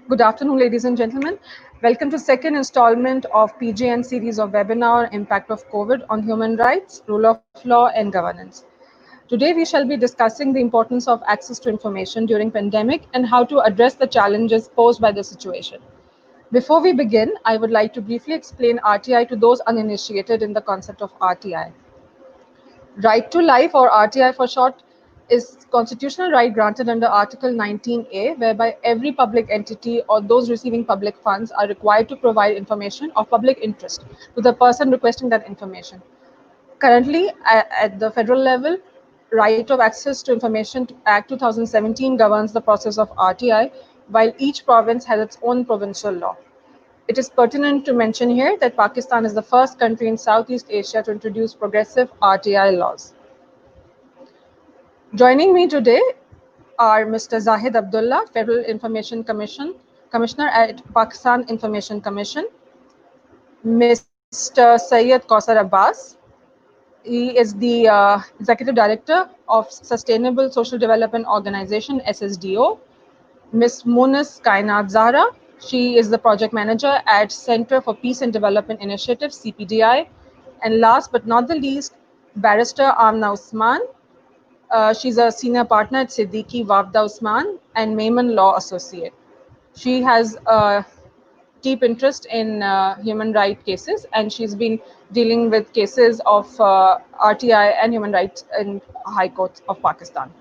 Good afternoon, ladies and gentlemen. Welcome to second installment of PGN series of webinar Impact of COVID on Human Rights, Rule of Law and Governance. Today we shall be discussing the importance of access to information during pandemic and how to address the challenges posed by the situation. Before we begin, I would like to briefly explain RTI to those uninitiated in the concept of RTI. Right to life, or RTI for short, is constitutional right granted under Article 19A, whereby every public entity or those receiving public funds are required to provide information of public interest to the person requesting that information. Currently, at the federal level, Right of Access to Information Act 2017 governs the process of RTI, while each province has its own provincial law. It is pertinent to mention here that Pakistan is the first country in Southeast Asia to introduce progressive RTI laws. Joining me today are Mr. Zahid Abdullah, Federal Information Commissioner at Pakistan Information Commission, Mr. Syed Kausar Abbas. He is the Executive Director of Sustainable Social Development Organization, SSDO, Ms. Munis Kainat Zahra. She is the Project Manager at Center for Peace and Development Initiative, CPDI. And last but not the least, Barrister Amna Usman. She's a senior partner at Siddiqui Wafda Usman and Maiman Law Associate. She has a deep interest in human rights cases, and she's been dealing with cases of RTI and human rights in High Court of Pakistan.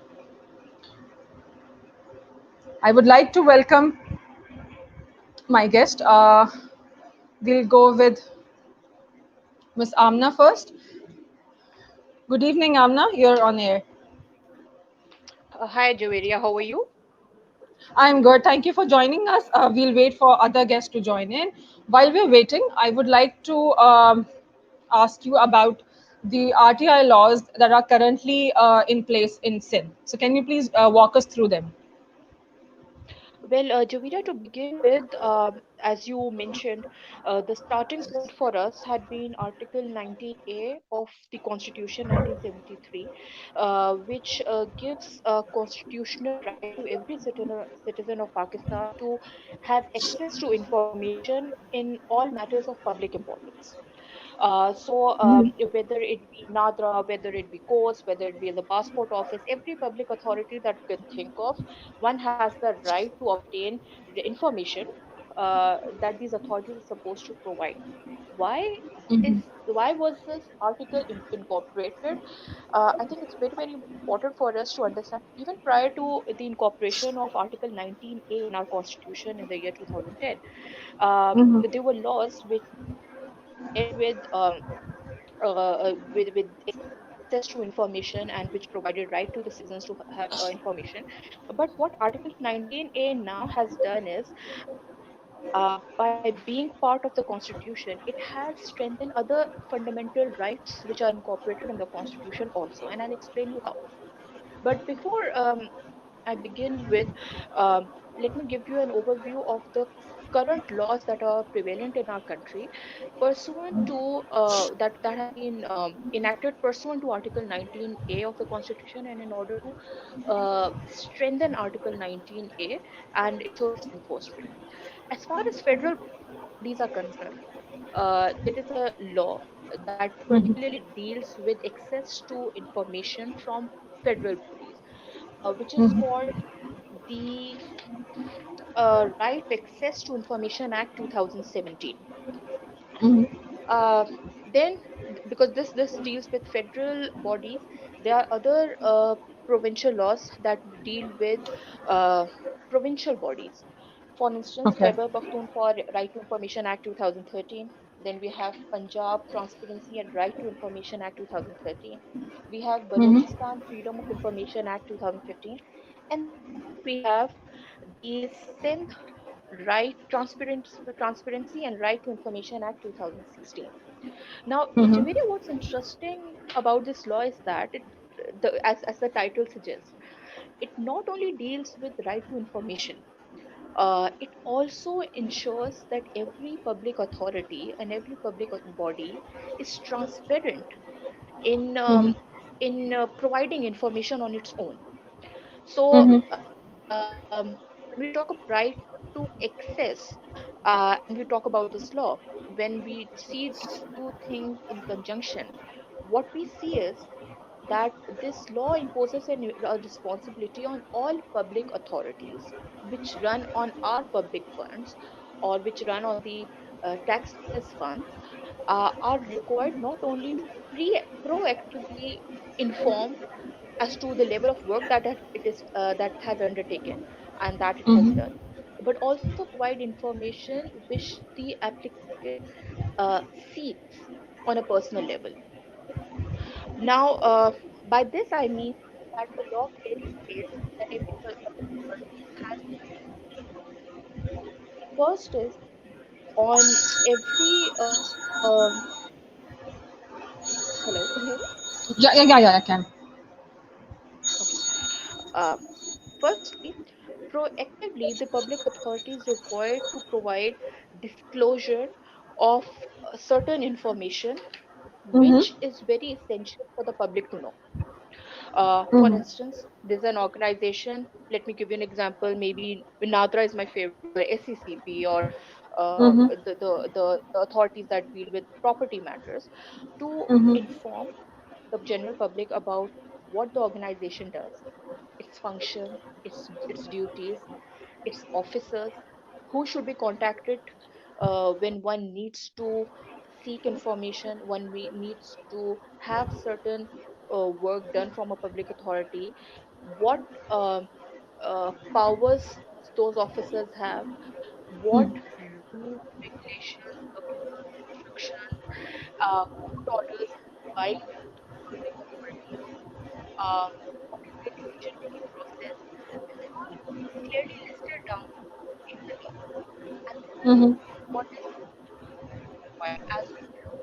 I would like to welcome my guest. We'll go with Ms. Amna first. Good evening, Amna. You're on air. Hi, Javeria. How are you? I'm good. Thank you for joining us. We'll wait for other guests to join in. While we're waiting, I would like to ask you about the RTI laws that are currently in place in Sindh. So, can you please walk us through them? Well, Javeria, to begin with, as you mentioned, the starting point for us had been Article 19A of the Constitution 1973, which gives a constitutional right to every citizen of Pakistan to have access to information in all matters of public importance. Whether it be NADRA, whether it be courts, whether it be the passport office, every public authority that you can think of, one has the right to obtain the information that these authorities are supposed to provide. Why is why was this article incorporated? I think it's very important for us to understand. Even prior to the incorporation of Article 19A in our Constitution in the year 2010, there were laws which dealt with access to information and which provided right to the citizens to have information. But what Article 19A now has done is, by being part of the Constitution, it has strengthened other fundamental rights which are incorporated in the Constitution also, and I'll explain you how. But before I begin with, let me give you an overview of the current laws that are prevalent in our country, pursuant to that have been enacted pursuant to Article 19A of the Constitution, and in order to strengthen Article 19A and ensure its enforcement. As far as federal bodies are concerned, there is a law that particularly deals with access to information from federal bodies, which is called the Right to Access to Information Act 2017. Uh, then, because this deals with federal bodies, there are other provincial laws that deal with uh, provincial bodies. For instance, Okay. Khyber Pakhtunkhwa Right to Information Act 2013. Then we have Punjab Transparency and Right to Information Act 2013. We have Balochistan Freedom of Information Act 2015. And then we have the Sindh Transparency and Right to Information Act 2016. Now, Javeri, what's interesting about this law is that as the title suggests, it not only deals with right to information, it also ensures that every public authority and every public body is transparent in providing information on its own. So, when we talk of right to information, to access, and we talk about this law, when we see these two things in conjunction, what we see is that this law imposes a responsibility on all public authorities which run on our public funds or which run on the taxpayers' funds, are required not only to proactively inform as to the level of work that has undertaken and that it has Mm-hmm. done, but also provide information which the applicant seeks on a personal level. Now, by this I mean that the law clearly states that every public authority has three responsibilities. First is on every hello, can you hear me? Yeah, I can. Okay. Uh, Firstly, proactively, the public authority is required to provide disclosure of certain information Mm-hmm. which is very essential for the public to know. For Mm-hmm. instance, there's an organization. Let me give you an example. Maybe Vinadra is my favorite, or SECP, or Mm-hmm. the authorities that deal with property matters, to Mm-hmm. inform the general public about what the organization does, its function, its duties, its officers, who should be contacted when one needs to seek information, needs to have certain work done from a public authority, what powers those officers have, what rules, regulations, circulars, instructions, court orders apply to the public authority, what is their decision making process. This is all clearly listed down in the law, and this is Mm-hmm. what is required as per the law.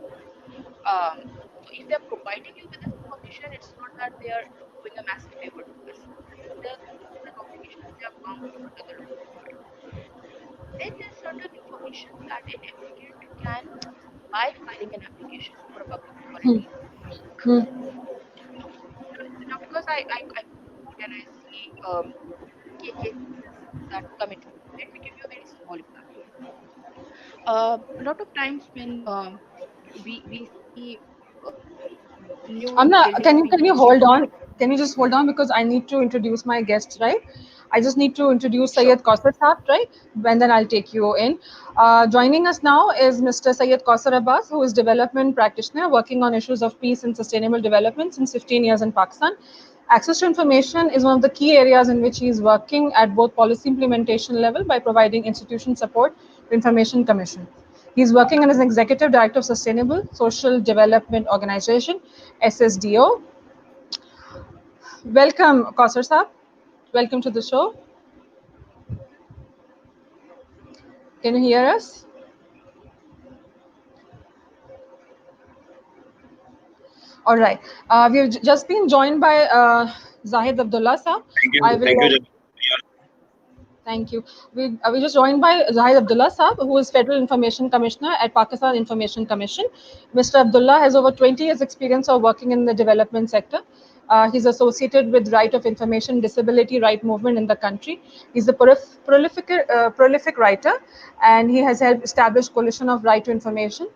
So if they are providing you with this information, it's not that they are doing a massive favor to us. This is an obligation that they are bound under the law to provide. Then there's certain information that an applicant can, by filing an application for a public authority, seek. Now, because I quote and I see cases that come into mind, let me give you a very small example. A lot of times when we see new Amna, buildings being can you hold constructed. on? Can you just hold on because I need to introduce my guest, right? I just need to introduce Sure. Syed Kausar Saab, right? And then I'll take you in. Joining us now is Mr. Syed Kausar Abbas, who is development practitioner working on issues of peace and sustainable development since 15 years in Pakistan. Access to information is one of the key areas in which he is working at both policy implementation level by providing institution support to Information Commission. He is working as an executive director of Sustainable Social Development Organization, SSDO. Welcome, Kausar Saab. Welcome to the show. Can you hear us? All right. We've just been joined by Zahid Abdullah Saab. I will. Thank you. Thank you. We just joined by Zahid Abdullah Saab, who is Federal Information Commissioner at Pakistan Information Commission. Mr. Abdullah has over 20 years experience of working in the development sector. He's associated with Right of Information Disability Right Movement in the country. He's a prolific writer, and he has helped establish Coalition of Right to Information,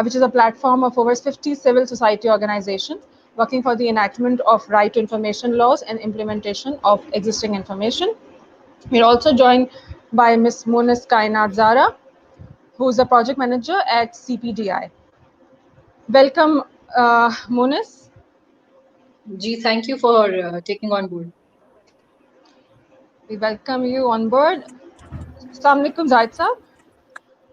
which is a platform of over 50 civil society organizations working for the enactment of right to information laws and implementation of existing information. We're also joined by Ms. Munis Kainat Zara, who is the project manager at CPDI. Welcome, Munis. Ji, thank you for taking on board. We welcome you on board. Assalamu alaikum, Zahid Saab.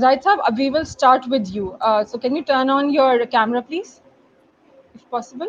Zahid Saab, we will start with you. So, can you turn on your camera, please, if possible?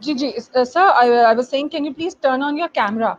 Ji, sir, I was saying, can you please turn on your camera?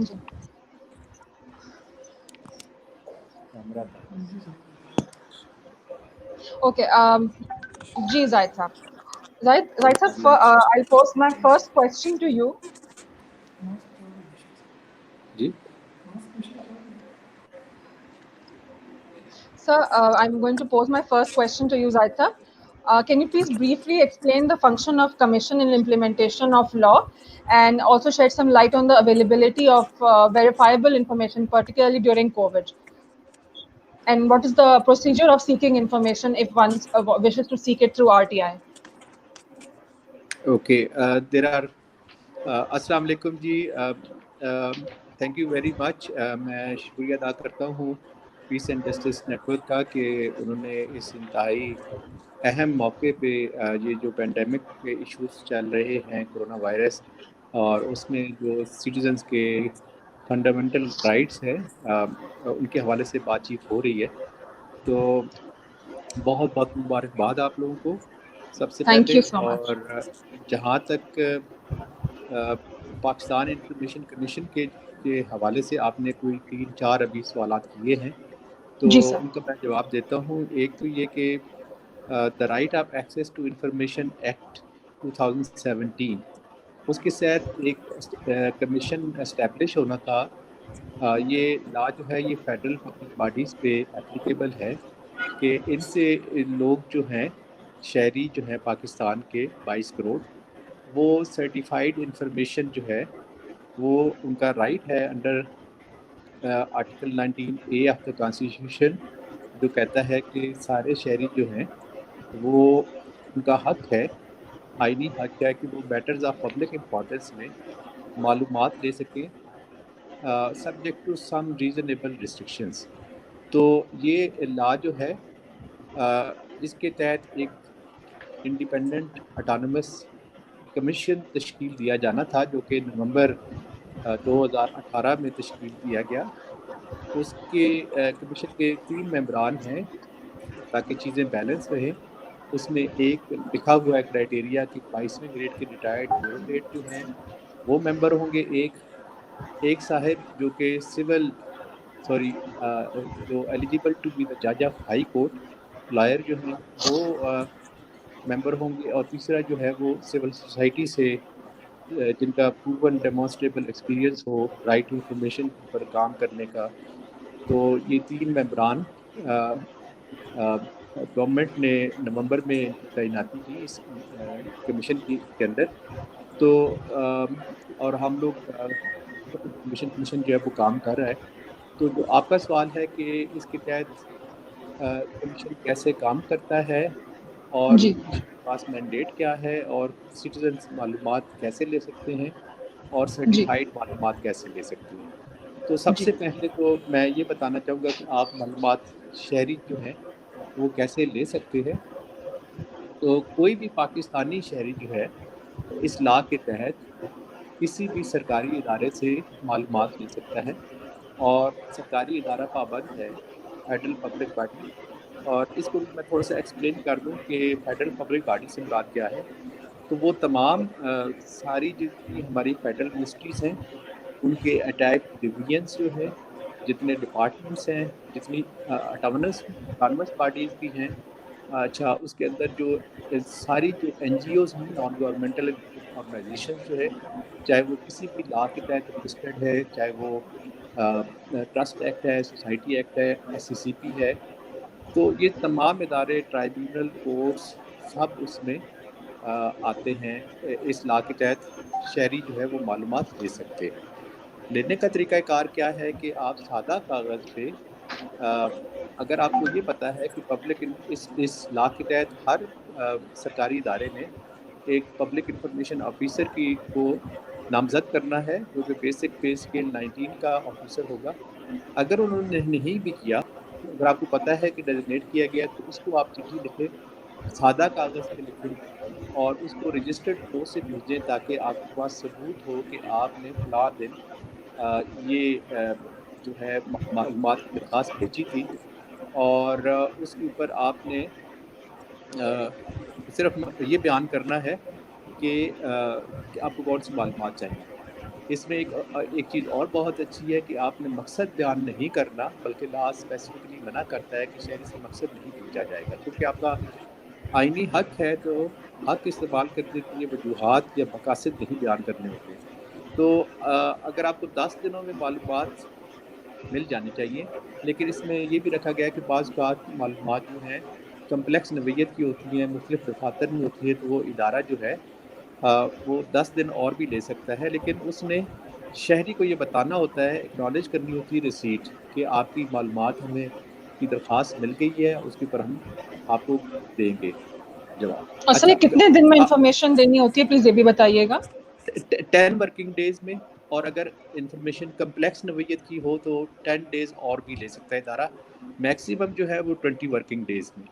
Ji. Okay. Ji, Zahid Saab. Zahid Saab, I'll pose my first question to you. جی Sir, I'm going to pose my first question to you, Zaita. Can you please briefly explain the function of commission in implementation of law and also shed some light on the availability of verifiable information, particularly during COVID? And what is the procedure of seeking information if one wishes to seek it through RTI? Okay there are السلام علیکم جی. Thank you very much. میں شکریہ ادا کرتا ہوں پیس and justice network کا کہ انہوں نے اس انتہائی اہم موقع پہ یہ جو پینڈیمک کے ایشوز چل رہے ہیں کرونا وائرس اور اس میں جو سٹیزنس کے فنڈامنٹل رائٹس ہیں ان کے حوالے سے بات چیت ہو رہی ہے. تو بہت بہت مبارکباد آپ لوگوں کو سب سے Thank پہلے. you so much. اور جہاں تک پاکستان انفارمیشن کمیشن کے حوالے سے آپ نے کوئی 3-4 ابھی سوالات کیے ہیں تو جی سر. ان کا میں جواب دیتا ہوں. ایک تو یہ کہ the right of access to information act 2017 اس کے ساتھ ایک کمیشن اسٹیبلش ہونا تھا. یہ لا جو ہے یہ فیڈرل پبلک باڈیز پہ اپلیکیبل ہے کہ ان سے لوگ جو ہیں شہری جو ہیں پاکستان کے 22 کروڑ وہ سرٹیفائیڈ انفارمیشن جو ہے وہ ان کا رائٹ ہے under article 19A of the constitution جو کہتا ہے کہ سارے شہری جو ہیں وہ ان کا حق ہے آئینی حق ہے کہ وہ میٹرز آف پبلک امپورٹنس میں معلومات لے سکیں subject to some reasonable restrictions. تو یہ لا جو ہے اس کے تحت ایک انڈیپینڈنٹ اٹانومس کمیشن تشکیل دیا جانا تھا جو کہ نومبر 2018 میں تشکیل دیا گیا. اس کے کمیشن کے 3 ممبران ہیں تاکہ چیزیں بیلنس رہیں. اس میں ایک لکھا ہوا ہے کرائٹیریا کہ 22ویں گریڈ کے ریٹائرڈ بیوروکریٹ جو ہیں وہ ممبر ہوں گے. ایک صاحب جو کہ جو ایلیجیبل ٹو بی دا جج آف ہائی کورٹ لائر جو ہیں وہ ممبر ہوں گے. اور تیسرا جو ہے وہ سول سوسائٹی سے جن کا پروون ڈیمانسٹریبل ایکسپیرینس ہو رائٹ ٹو انفارمیشن پر کام کرنے کا. تو یہ 3 ممبران گورنمنٹ نے نومبر میں تعیناتی کی اس کمیشن کے اندر. تو اور ہم لوگ کمیشن جو ہے وہ کام کر رہا ہے. تو جو آپ کا سوال ہے کہ اس کے تحت کمیشن کیسے کام کرتا ہے اور جی. کمیشن کے پاس مینڈیٹ کیا ہے اور سٹیزنز معلومات کیسے لے سکتے ہیں اور سرٹیفائیڈ معلومات کیسے لے سکتے ہیں. تو سب جی. سے پہلے تو میں یہ بتانا چاہوں گا کہ آپ معلومات شہری جو ہیں وہ کیسے لے سکتے ہیں. تو کوئی بھی پاکستانی شہری جو ہے اس لا کے تحت کسی بھی سرکاری ادارے سے معلومات لے سکتا ہے اور سرکاری ادارہ پابند ہے فیڈرل پبلک باڈی. اور اس کو میں تھوڑا سا ایکسپلین کر دوں کہ فیڈرل پبلک باڈی سے مراد کیا ہے. تو وہ تمام ساری جتنی ہماری فیڈرل منسٹریز ہیں ان کے اٹیچ ڈویژنس جو ہے جتنے ڈپارٹمنٹس ہیں جتنی اٹانومس باڈیز بھی ہیں. اچھا اس کے اندر جو ساری جو NGOز ہیں نان گورنمنٹل آرگنائزیشن جو ہے چاہے وہ کسی بھی لا کے تحت رجسٹرڈ ہے چاہے وہ ٹرسٹ ایکٹ ہے سوسائٹی ایکٹ ہے SCCP ہے. تو یہ تمام ادارے ٹرائیبیونل کورٹس سب اس میں آتے ہیں. اس لا کے تحت شہری جو ہے وہ معلومات لے سکتے ہیں. لینے کا طریقہ کار کیا ہے کہ آپ سادہ کاغذ پہ اگر آپ کو یہ پتہ ہے کہ پبلک اس لا کے تحت ہر سرکاری ادارے نے ایک پبلک انفارمیشن آفیسر کو نامزد کرنا ہے جو کہ بیسک پے اسکیل 19 کا آفیسر ہوگا. اگر انہوں نے نہیں بھی کیا اگر آپ کو پتہ ہے کہ ڈیزگنیٹ کیا گیا تو اس کو آپ چٹھی لکھیں سادہ کاغذ پہ لکھیں اور اس کو رجسٹرڈ پوسٹ سے بھیجیں تاکہ آپ کے پاس ثبوت ہو کہ آپ نے فلاں دن یہ جو ہے معلومات کی درخواست بھیجی تھی. اور اس کے اوپر آپ نے صرف یہ بیان کرنا ہے کہ آپ کو کون سی معلومات چاہیے. اس میں ایک چیز اور بہت اچھی ہے کہ آپ نے مقصد بیان نہیں کرنا بلکہ لا اسپیسیفکلی منع کرتا ہے کہ شہری سے مقصد نہیں پوچھا جائے گا کیونکہ آپ کا آئینی حق ہے. تو حق استعمال کرنے کے لیے وجوہات یا مقاصد نہیں بیان کرنے ہوتے. تو اگر آپ کو 10 دنوں میں معلومات مل جانی چاہیے، لیکن اس میں یہ بھی رکھا گیا ہے کہ بعض اوقات معلومات جو ہیں کمپلیکس نوعیت کی ہوتی ہیں، مختلف دفاتر میں ہوتی ہے، تو وہ ادارہ جو ہے وہ 10 دن اور بھی لے سکتا ہے، لیکن اس نے شہری کو یہ بتانا ہوتا ہے، اکنالج کرنی ہوتی ہے ریسیٹ کہ آپ کی معلومات ہمیں کی درخواست مل گئی ہے، اس کے اوپر ہم آپ کو دیں گے جواب. اصل میں کتنے دن میں انفارمیشن دینی ہوتی ہے پلیز یہ بھی بتائیے گا. 10 ورکنگ ڈیز میں، اور اگر انفارمیشن کمپلیکس نوعیت کی ہو تو 10 ڈیز اور بھی لے سکتا ہے ادارہ. میکسیمم جو ہے وہ 20 ورکنگ ڈیز میں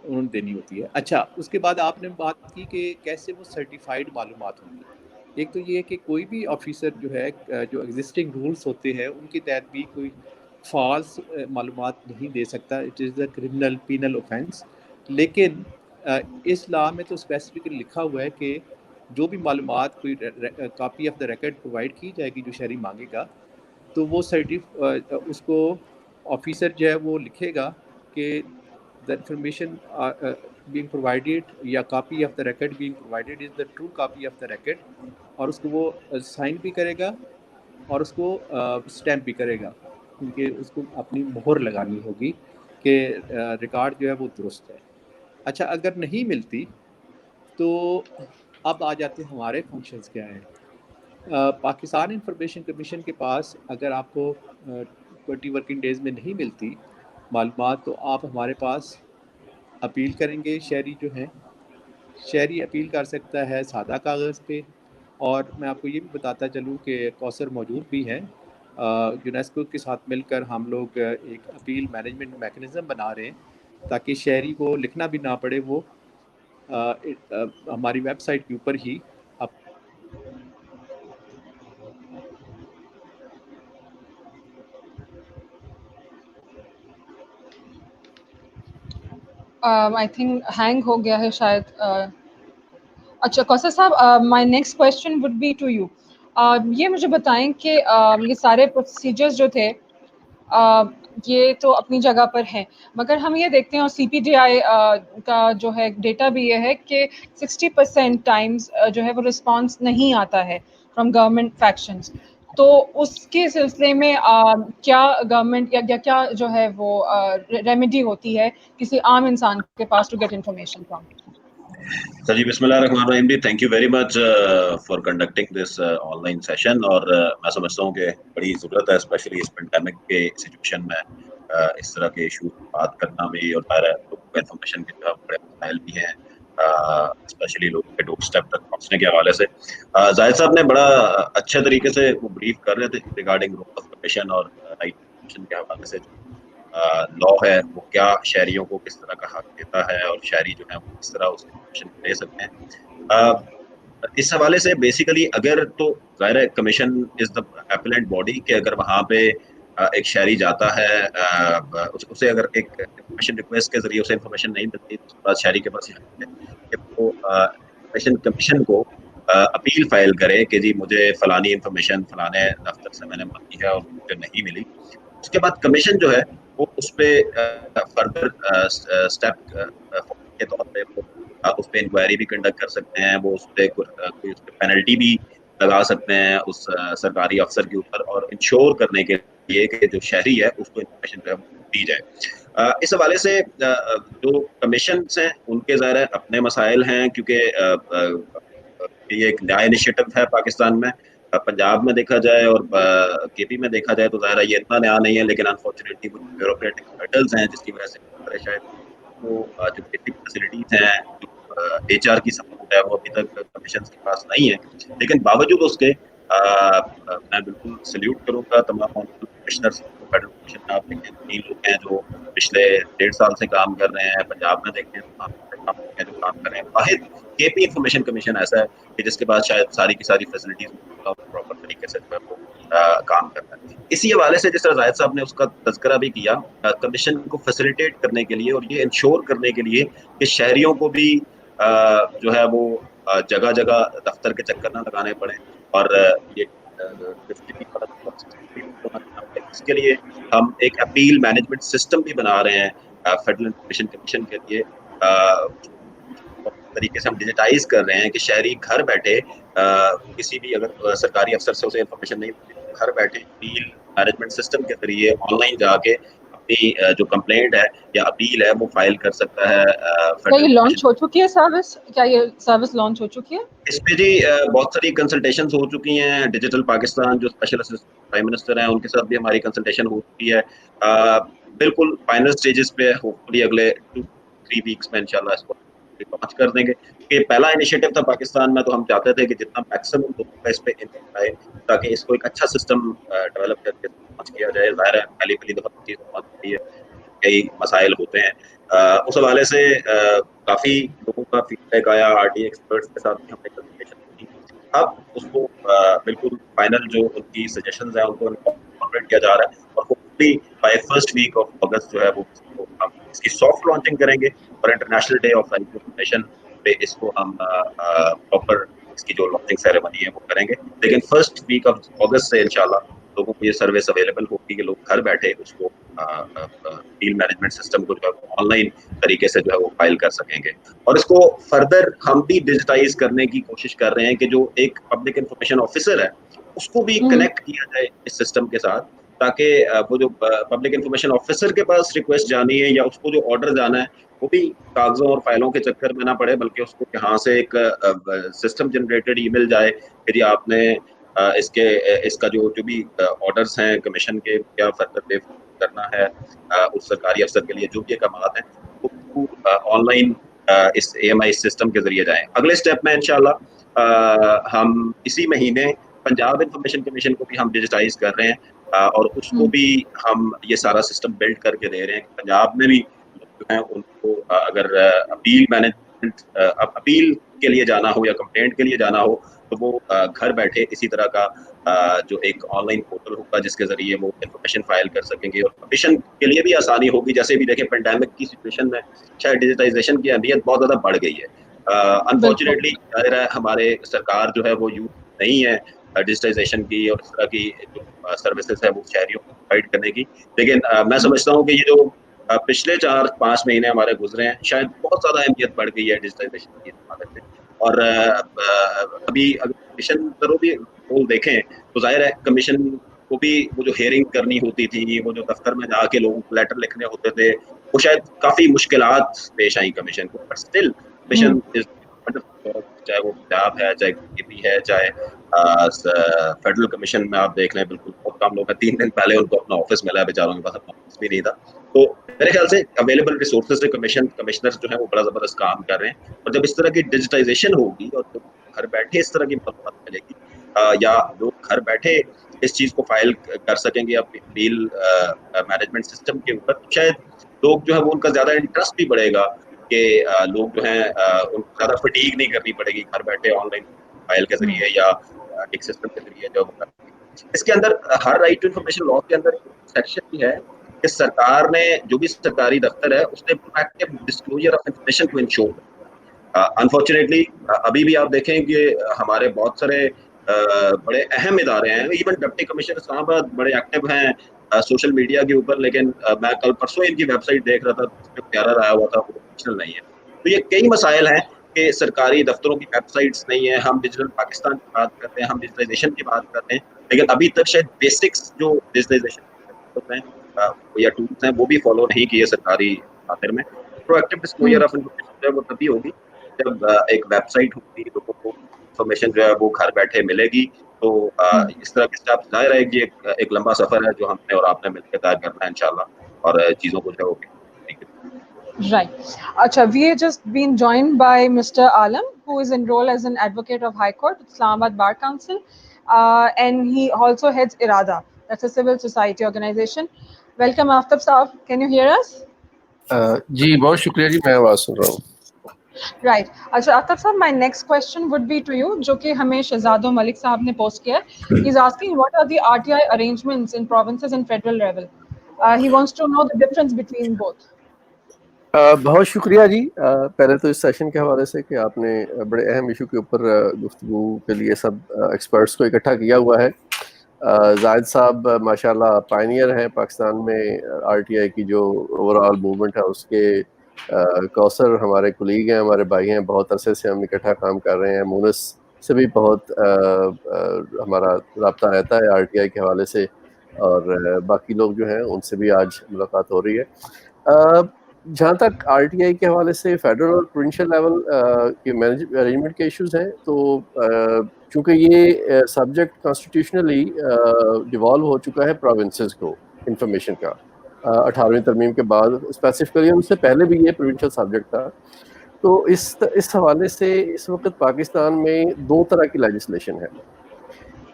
انہوں نے دینی ہوتی ہے. اچھا، اس کے بعد آپ نے بات کی کہ کیسے وہ سرٹیفائیڈ معلومات ہوں گی. ایک تو یہ ہے کہ کوئی بھی آفیسر جو ہے جو ایگزسٹنگ رولز ہوتے ہیں ان کے تحت بھی کوئی فالس معلومات نہیں دے سکتا. It is a criminal panel offence. لیکن اس لا میں تو اسپیسیفکلی لکھا ہوا ہے کہ جو بھی معلومات کوئی copy of the record provide کی جائے گی جو شہری مانگے گا، تو وہ اس کو آفیسر جو ہے وہ لکھے گا کہ the information being provided یا copy of the record being provided is the true copy of the record، اور اس کو وہ سائن بھی کرے گا اور اس کو اسٹیمپ بھی کرے گا، کیونکہ اس کو اپنی مہر لگانی ہوگی کہ ریکارڈ جو ہے وہ درست ہے. اچھا، اگر نہیں ملتی تو اب آ جاتے ہیں ہمارے فنکشنز کیا ہیں. پاکستان انفارمیشن کمیشن کے پاس اگر آپ کو 20 ورکنگ ڈیز میں نہیں ملتی معلومات تو آپ ہمارے پاس اپیل کریں گے. شہری جو ہیں، شہری اپیل کر سکتا ہے سادہ کاغذ پہ. اور میں آپ کو یہ بھی بتاتا چلوں کہ کوثر موجود بھی ہیں. یونیسکو کے ساتھ مل کر ہم لوگ ایک اپیل مینجمنٹ میکنزم بنا رہے ہیں تاکہ شہری کو لکھنا بھی نہ پڑے. وہ ہماری ویب سائٹ کے اوپر ہی آئی تھنک ہینگ ہو گیا ہے شاید. اچھا کوثر صاحب، my next question would be to you. یہ مجھے بتائیں کہ یہ سارے پروسیجرز جو تھے یہ تو اپنی جگہ پر ہیں، مگر ہم یہ دیکھتے ہیں اور سی پی ڈی آئی کا جو ہے ڈیٹا بھی یہ ہے کہ 60% ٹائمز جو ہے وہ رسپانس نہیں آتا ہے فرام گورنمنٹ فیکشنز. تو اس کے سلسلے میں کیا گورنمنٹ یا کیا جو ہے وہ ریمیڈی ہوتی ہے کسی عام انسان کے پاس ٹو گیٹ انفارمیشن فرام؟ جی، بسم اللہ الرحمن الرحیم. Thank you very much for conducting this on line session. اور میں سمجھتا ہوں کہ بڑی ضرورت ہے اسپیشلی اس پینڈیمک کے سچویشن میں اس طرح کے ایشوز بات کرنا بھی، اور لوگوں کو انفارمیشن کے جو بڑے مسائل بھی ہیں اسپیشلی لوگوں کے ڈور اسٹیپ تک پہنچنے کے حوالے سے. زاہد صاحب نے بڑا اچھے طریقے سے وہ بریف کر رہے تھے ریگارڈنگ رول آف کمیشن اور رائٹ کمیشن کے حوالے سے. لا ہے وہ کیا شہریوں کو کس طرح کا حق دیتا ہے اور شہری جو ہے وہ کس طرح اس کمیشن کو لے سکتے ہیں. اس حوالے سے بیسیکلی اگر تو ظاہر ہے کمیشن از دا اپیلنٹ باڈی کہ اگر وہاں پہ ایک شہری جاتا ہے اسے اگر ایک انفارمیشن ریکویسٹ کے ذریعے اسے انفارمیشن نہیں ملتی تو اس کے بعد شہری کے پاس یہ ہے کہ وہ انفارمیشن کمیشن کو اپیل فائل کرے کہ جی مجھے فلانی انفارمیشن فلانے دفتر سے میں نے مانگی ہے اور مجھے نہیں ملی. اس کے بعد کمیشن جو ہے وہ اس پہ فردر اسٹیپ کے طور پہ اس پہ انکوائری بھی کنڈکٹ کر سکتے ہیں. وہ اس پہ کوئی اس پہ پینلٹی بھی لگا سکتے ہیں اس سرکاری افسر کے اوپر، اور انشور کرنے کے لیے کہ جو شہری ہے اس کو انفارمیشن جو ہے دی جائے. اس حوالے سے جو کمیشنز ہیں ان کے ظاہر اپنے مسائل ہیں، کیونکہ یہ ایک نیا انیشیٹو ہے پاکستان میں. پنجاب میں دیکھا جائے اور کے پی میں دیکھا جائے تو ظاہر یہ اتنا نیا نہیں ہے، لیکن انفارچونیٹلی کچھ بیوروکریٹک ہرڈلز ہیں جس کی وجہ سے شاید وہ جو بیسک فیسلٹیز ہیں، جو ایچ آر کی سپورٹ ہے، وہ ابھی تک کمیشنز کے پاس نہیں ہے. لیکن باوجود اس کے میں بالکل سلیوٹ کروں گا تمام کمشنرز کو. فیڈرل کمیشن میں آپ دیکھیں 3 لوگ ہیں جو پچھلے 1.5 سال سے کام کر رہے ہیں. پنجاب میں دیکھیں جو کام کر رہے ہیں. واحد کے پی انفارمیشن کمیشن ایسا ہے کہ جس کے بعد شاید ساری کی ساری فیسلٹیز پراپر طریقے سے وہ کام کرتا ہے. اسی حوالے سے جس طرح زاہد صاحب نے اس کا تذکرہ بھی کیا، کمیشن کو فیسیلیٹیٹ کرنے کے لیے اور یہ انشور کرنے کے لیے کہ شہریوں کو بھی جو ہے وہ جگہ جگہ دفتر کے چکر نہ لگانے پڑے، اور یہ اس کے لیے ہم ایک اپیل مینجمنٹ سسٹم بھی بنا رہے ہیں فیڈرل انفارمیشن کمیشن کے لیے. طریقے سے ہم ڈیجیٹائز کر رہے ہیں کہ شہری گھر بیٹھے کسی بھی اگر سرکاری افسر سے اسے انفارمیشن نہیں ملتی گھر بیٹھے اپیل مینجمنٹ سسٹم کے ذریعے آن لائن جا کے اپنی جو کمپلینٹ ہے یا اپیل ہے وہ فائل کر سکتا ہے. کیا یہ لانچ ہو چکی ہے سروس؟ کیا یہ سروس لانچ ہو چکی ہے؟ اس پہ جی بہت ساری کنسلٹیشنز ہو چکی ہیں. ڈیجیٹل پاکستان جو اسپیشل اسسٹنٹ پرائم منسٹر ہیں ان کے ساتھ بھی ہماری کنسلٹیشن ہو چکی ہے. بالکل فائنل سٹیجز پہ ہوپفلی اگلے 2-3 ویکس میں انشاءاللہ اس کو لانچ کر دیں گے. کہ پہلا انیشیٹو تھا پاکستان میں تو ہم چاہتے تھے کہ جتنا میکسیمم لوگوں کا اس پہ انپٹ آئے تاکہ اس کو ایک اچھا سسٹم ڈیولپ کر کے لانچ کیا جائے. ظاہر ہے پہلی دفعہ چیز لانچ ہوتی ہے کئی مسائل ہوتے ہیں. اس حوالے سے کافی لوگوں کا فیڈ بیک آیا. آر ٹی ایکسپرٹس کے ساتھ بھی ہم نے کنسلٹیشن کی. اب اس کو بالکل فائنل جو ان کی سجیشنز ہیں ان کو انکارپوریٹ کیا جا رہا ہے اور hopefully by first week of August جو ہے وہ ہم اس کی سافٹ لانچنگ کریں گے اور international day of right to information پہ اس کو ہم پراپر اس کی جو لانچنگ سیریمنی ہے وہ کریں گے. لیکن فرسٹ ویک آف اگست سے انشاءاللہ لوگوں کو یہ سروس اویلیبل ہوگی کہ لوگ گھر بیٹھے اس کو فیلڈ مینجمنٹ سسٹم کو جو ہے آن لائن طریقے سے جو ہے وہ فائل کر سکیں گے. اور اس کو فردر ہم بھی ڈیجیٹائز کرنے کی کوشش کر رہے ہیں کہ جو ایک پبلک انفارمیشن آفیسر ہے اس کو بھی کنیکٹ کیا جائے اس سسٹم کے ساتھ تاکہ وہ جو پبلک انفارمیشن آفیسر کے پاس ریکویسٹ جانی ہے یا اس کو جو آرڈر جانا ہے وہ بھی کاغذوں اور فائلوں کے چکر میں نہ پڑے بلکہ اس کو یہاں سے ایک سسٹم جنریٹڈ ای میل جائے کہ جی آپ نے اس کا جو بھی آرڈرز ہیں کمیشن کے کیا فردر پے کرنا ہے اس سرکاری افسر کے لیے جو بھی احکامات ہیں وہ آن لائن اس AMI سسٹم کے ذریعے جائیں. اگلے اسٹیپ میں انشاءاللہ ہم اسی مہینے پنجاب انفارمیشن کمیشن کو بھی ہم ڈیجیٹائز کر رہے ہیں اور اس کو بھی ہم یہ سارا سسٹم بلڈ کر کے دے رہے ہیں کہ پنجاب میں بھی جو ہیں ان کو اگر اپیل مینجمنٹ اپیل کے لیے جانا ہو یا کمپلینٹ کے لیے جانا ہو تو وہ گھر بیٹھے اسی طرح کا جو ایک آن لائن پورٹل ہوگا جس کے ذریعے وہ انفارمیشن فائل کر سکیں گے اور پٹیشن کے لیے بھی آسانی ہوگی. جیسے بھی دیکھیں پینڈیمک کی سچویشن میں شاید ڈیجیٹائزیشن کی اہمیت بہت زیادہ بڑھ گئی ہے. انفارچونیٹلی ظاہر ہے ہمارے سرکار جو ہے وہ یوز نہیں ہے ڈیجیٹائزیشن کی اور اس طرح کی جو سروسز ہے وہ شہریوں کو پرووائڈ کرنے کی. لیکن میں سمجھتا ہوں کہ یہ جو پچھلے 4-5 مہینے ہمارے گزرے ہیں شاید بہت زیادہ اہمیت بڑھ گئی ہے ڈیجیٹائزیشن کی حوالے سے. اور ابھی اگر کمیشن کرو بھی رول دیکھیں تو ظاہر ہے کمیشن کو بھی وہ جو ہیئرنگ کرنی ہوتی تھی وہ جو دفتر میں جا کے لوگوں کو لیٹر لکھنے ہوتے تھے وہ شاید کافی مشکلات پیش آئیں کمیشن کو. بٹ اسٹل کمیشن چاہے وہ پنجاب ہے چاہے KP ہے چاہے فیڈرل کمیشن میں آپ دیکھ لیں بالکل بہت کم لوگ ہیں. 3 دن پہلے ان کو اپنا آفس ملا ہے بیچاروں کے پاس اپنا آفس بھی نہیں تھا. تو میرے خیال سے اویلیبل ریسورسز سے کمشنر جو ہیں وہ بڑا زبردست کام کر رہے ہیں. اور جب اس طرح کی ڈیجیٹائزیشن ہوگی اور گھر بیٹھے اس طرح کی معلومات ملے گی یا لوگ گھر بیٹھے اس چیز کو فائل کر سکیں گے اپنی اپیل مینجمنٹ سسٹم کے اوپر شاید لوگ جو ہے وہ ان کا زیادہ انٹرسٹ بھی بڑھے گا کہ لوگ جو ہیں ان کو زیادہ فٹیگ نہیں کرنی پڑے گی گھر بیٹھے آن لائن فائل کے ذریعے یا ایک سسٹم کے ذریعے جو اس کے اندر ہر رائٹ ٹو انفارمیشن لا کے اندر سیکشن بھی ہے کہ سرکار نے جو بھی سرکاری دفتر ہے اس نے پروایکٹیو ڈسکلوجر آف انفارمیشن کو انشور. انفارچونیٹلی ابھی بھی آپ دیکھیں کہ ہمارے بہت سارے بڑے اہم ادارے ہیں. ایون ڈپٹی کمشنر اسلام آباد بڑے ایکٹیو ہیں سوشل میڈیا کے اوپر لیکن میں کل پرسوں ان کی ویب سائٹ دیکھ رہا تھا اس پہ پیارا آیا ہوا تھا وہ پروفیشنل نہیں ہے. تو یہ کئی مسائل ہیں کہ سرکاری دفتروں کی ویب سائٹس نہیں ہیں. ہم ڈیجیٹل پاکستان کی بات کرتے ہیں ہم ڈیجیٹائزیشن کی بات کرتے ہیں لیکن ابھی تک شاید بیسکس جو ڈیجیٹائزیشن ہیں یا ٹولس ہیں وہ بھی فالو نہیں کیے سرکاری خاطر میں. پروایکٹیو ڈسکلوجر آف انفارمیشن وہ تبھی ہوگی جب ایک ویب سائٹ ہوگی لوگوں کو انفارمیشن جو ہے وہ گھر بیٹھے ملے گی. تو اس طرح کے اسٹیپ ظاہر ہے کہ ایک لمبا سفر ہے جو ہم نے اور آپ نے مل کے طے کرنا ہے انشاءاللہ اور چیزوں کو جو ہے وہ Right. Acha, we have just been joined by Mr. Alam, who is enrolled as an advocate of High Court, Islamabad Bar Council, and he also heads IRADA, that's a civil society organization. Welcome, Aftab Saab. Can you hear us? جی بہت شکریہ جی میں آواز سن رہا ہوں. Right. Acha, Aftab Saab, my next question would be to you, جو کہ ہمیں شہزاد ملک صاحب نے پوسٹ کیا ہے. He's asking what are the RTI arrangements in provinces and federal level. He wants to know the difference between both. بہت شکریہ جی. پہلے تو اس سیشن کے حوالے سے کہ آپ نے بڑے اہم ایشو کے اوپر گفتگو کے لیے سب ایکسپرٹس کو اکٹھا کیا ہوا ہے. زاہد صاحب ماشاءاللہ پائنیئر ہیں پاکستان میں RTI کی جو اوور آل موومنٹ ہے اس کے کوثر ہمارے کولیگ ہیں, ہمارے بھائی ہیں, بہت عرصے سے ہم اکٹھا کام کر رہے ہیں. مونس سے بھی بہت ہمارا رابطہ رہتا ہے RTI کے حوالے سے, اور باقی لوگ جو ہیں ان سے بھی آج ملاقات ہو رہی ہے. جہاں تک RTI کے حوالے سے فیڈرل اور پروونشل لیول کے ارینجمنٹ کے ایشوز ہیں, تو چونکہ یہ سبجیکٹ کانسٹیٹیوشنلی ڈیوالو ہو چکا ہے پروونسز کو انفارمیشن کا 18ویں ترمیم کے بعد اسپیسیفکلی, اس سے پہلے بھی یہ پروونشل سبجیکٹ تھا. تو اس حوالے سے اس وقت پاکستان میں دو طرح کی لیجسلیشن ہے.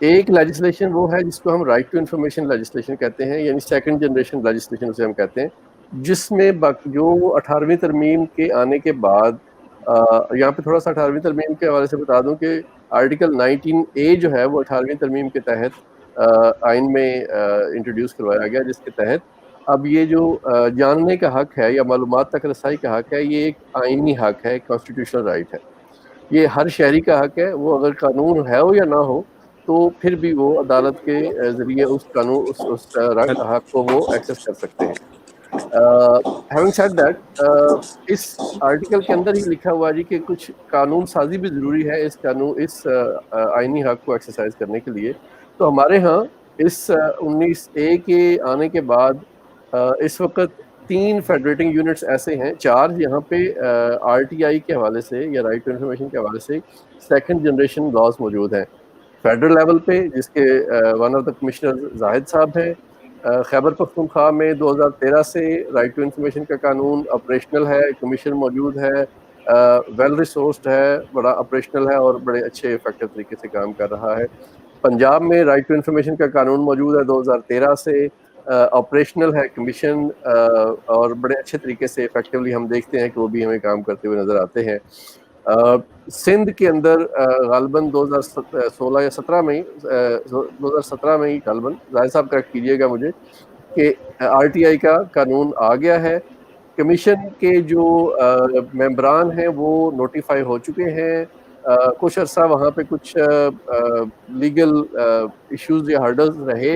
ایک لیجسلیشن وہ ہے جس کو ہم رائٹ ٹو انفارمیشن لیجسلیشن کہتے ہیں, یعنی سیکنڈ جنریشن لیجسلیشن اسے ہم کہتے ہیں, جس میں جو 18ویں ترمیم کے آنے کے بعد, یہاں پہ تھوڑا سا 18ویں ترمیم کے حوالے سے بتا دوں کہ آرٹیکل 19A جو ہے وہ 18ویں ترمیم کے تحت آئین میں انٹروڈیوس کروایا گیا, جس کے تحت اب یہ جو جاننے کا حق ہے یا معلومات تک رسائی کا حق ہے, یہ ایک آئینی حق ہے, کانسٹیٹیوشنل رائٹ ہے. یہ ہر شہری کا حق ہے, وہ اگر قانون ہے ہو یا نہ ہو تو پھر بھی وہ عدالت کے ذریعے اس قانون اس حق کو وہ ایکسیس کر سکتے ہیں. ہیونگ سیڈ دیٹ, اس آرٹیکل کے اندر ہی لکھا ہوا جی کہ کچھ قانون سازی بھی ضروری ہے اس آئینی حق کو ایکسرسائز کرنے کے لیے. تو ہمارے ہاں اس 19A کے آنے کے بعد اس وقت 3 فیڈریٹنگ یونٹس ایسے ہیں, 4 یہاں پہ RTI کے حوالے سے یا رائٹ ٹو انفارمیشن کے حوالے سے سیکنڈ جنریشن لاز موجود ہیں فیڈرل لیول پہ, جس کے ون آف دا کمشنر زاہد صاحب ہیں. خیبر پختونخوا میں 2013 سے رائٹ ٹو انفارمیشن کا قانون آپریشنل ہے, کمیشن موجود ہے, ویل ریسورسڈ ہے, بڑا آپریشنل ہے اور بڑے اچھے افیکٹو طریقے سے کام کر رہا ہے. پنجاب میں رائٹ ٹو انفارمیشن کا قانون موجود ہے 2013 سے, آپریشنل ہے کمیشن, اور بڑے اچھے طریقے سے افیکٹولی ہم دیکھتے ہیں کہ وہ بھی ہمیں کام کرتے ہوئے نظر آتے ہیں. سندھ کے اندر غالباً 2016 یا 2017 میں ہی غالباً, زاہد صاحب کریکٹ کیجیے گا مجھے, کہ RTI کا قانون آ گیا ہے. کمیشن کے جو ممبران ہیں وہ نوٹیفائی ہو چکے ہیں. کچھ عرصہ وہاں پہ کچھ لیگل ایشوز یا ہرڈلز رہے.